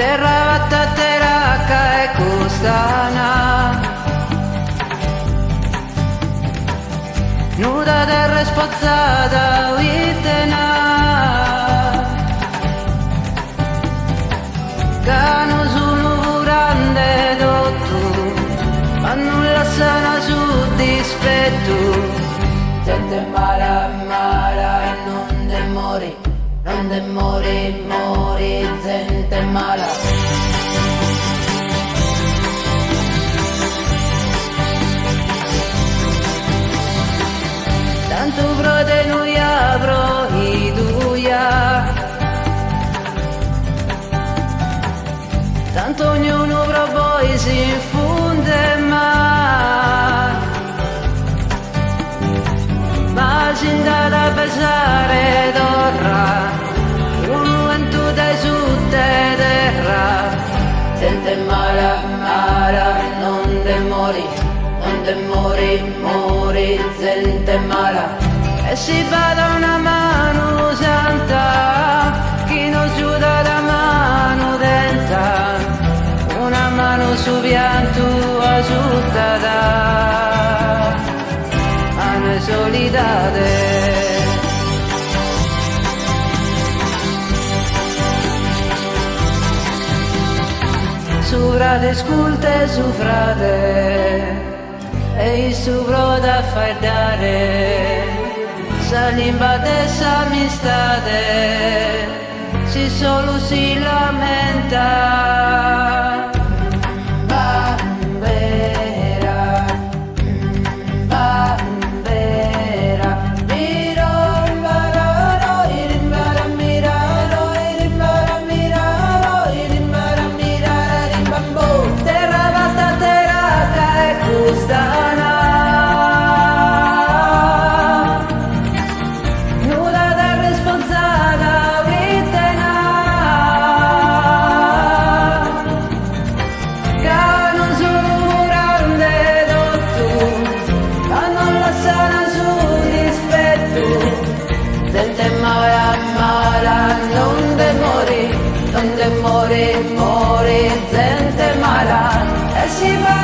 terra vatta terraca e costana, nuda terra spazzata vitena, cano sono grande dotto, ma nulla sana su dispetto. Gente mala, mala e non te mori, non te mori, mori, gente mala. Tanto brode noi apro i duia, tanto ognuno pro poi si infonde ma si andata a pesare d'orra, un vento dai su terra, sente mala, mala, non te mori, non te mori, mori, sente mala, e si bada una mano santa, chi non aiuta la mano denta, una mano su pianto asciuttata, mano solidate. Su frate sculte, su frate, e il supro da far dare, salimbate e s'amistate, si solo si lamenta. Bambera, bambera, ririmbararo, irimbara miraro, irimbara miraro, irimbara mirare, rimbambo. Terra vatta terraca e costana, nuda terra spazzata vitena, cano sono grande dotto, ma non la sana su rispetto. Gente mala, mala, non te mori, non te mori, mori, gente mala, e si va